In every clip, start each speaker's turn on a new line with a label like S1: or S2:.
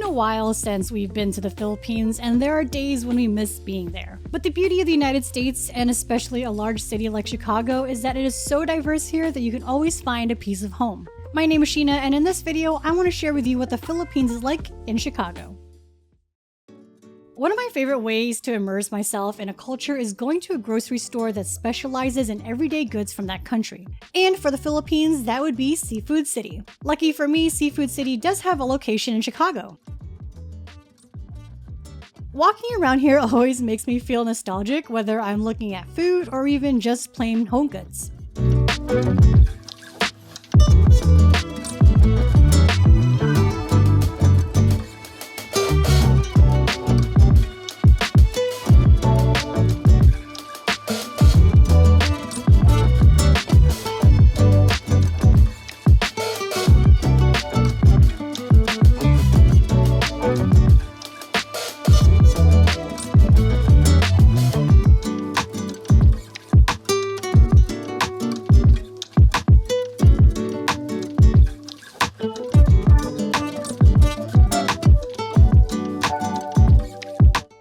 S1: been a while since we've been to the Philippines, and there are days when we miss being there. But the beauty of the United States, and especially a large city like Chicago, is that it is so diverse here that you can always find a piece of home. My name is Sheena, and in this video, I want to share with you what the Philippines is like in Chicago. One of my favorite ways to immerse myself in a culture is going to a grocery store that specializes in everyday goods from that country. And for the Philippines, that would be Seafood City. Lucky for me, Seafood City does have a location in Chicago. Walking around here always makes me feel nostalgic, whether I'm looking at food or even just plain home goods.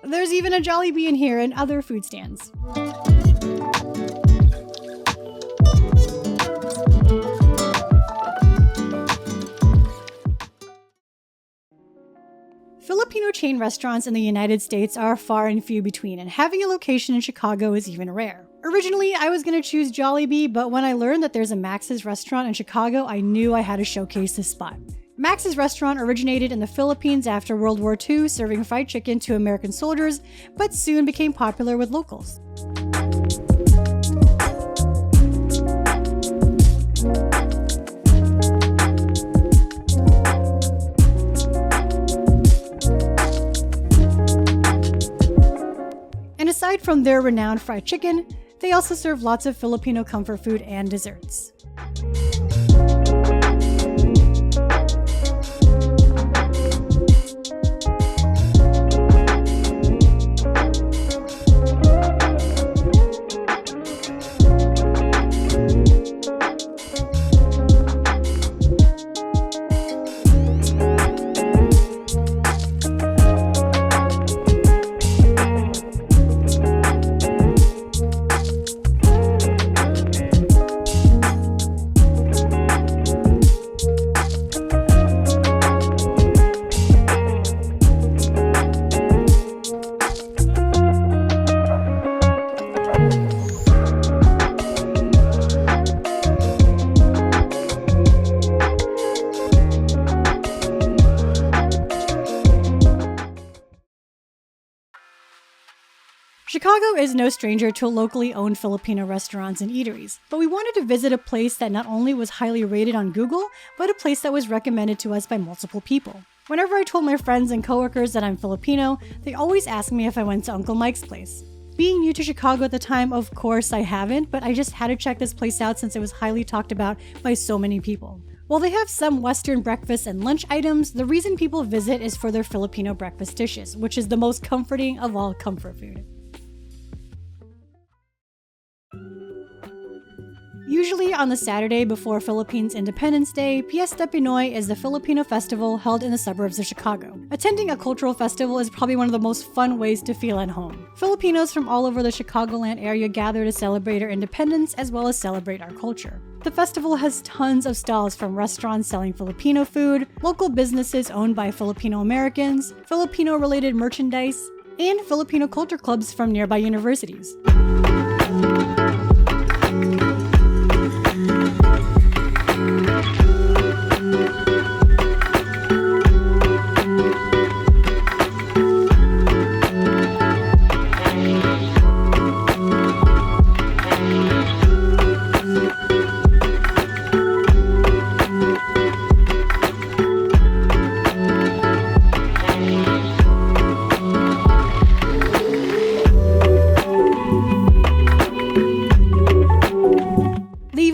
S1: There's even a Jollibee in here and other food stands. Filipino chain restaurants in the United States are far and few between, and having a location in Chicago is even rare. Originally, I was going to choose Jollibee, but when I learned that there's a Max's restaurant in Chicago, I knew I had to showcase this spot. Max's restaurant originated in the Philippines after World War II, serving fried chicken to American soldiers, but soon became popular with locals. And aside from their renowned fried chicken, they also serve lots of Filipino comfort food and desserts. Chicago is no stranger to locally owned Filipino restaurants and eateries, but we wanted to visit a place that not only was highly rated on Google, but a place that was recommended to us by multiple people. Whenever I told my friends and coworkers that I'm Filipino, they always ask me if I went to Uncle Mike's place. Being new to Chicago at the time, of course I haven't, but I just had to check this place out since it was highly talked about by so many people. While they have some Western breakfast and lunch items, the reason people visit is for their Filipino breakfast dishes, which is the most comforting of all comfort food. Usually on the Saturday before Philippines Independence Day, Piyesta Pinoy is the Filipino festival held in the suburbs of Chicago. Attending a cultural festival is probably one of the most fun ways to feel at home. Filipinos from all over the Chicagoland area gather to celebrate our independence as well as celebrate our culture. The festival has tons of stalls from restaurants selling Filipino food, local businesses owned by Filipino Americans, Filipino-related merchandise, and Filipino culture clubs from nearby universities.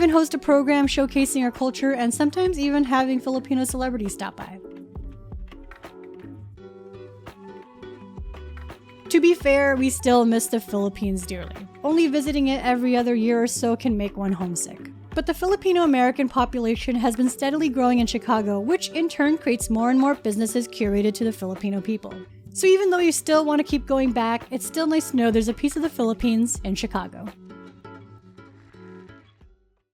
S1: Host a program showcasing our culture and sometimes even having Filipino celebrities stop by. To be fair, we still miss the Philippines dearly. Only visiting it every other year or so can make one homesick. But the Filipino-American population has been steadily growing in Chicago, which in turn creates more and more businesses curated to the Filipino people. So even though you still want to keep going back, it's still nice to know there's a piece of the Philippines in Chicago.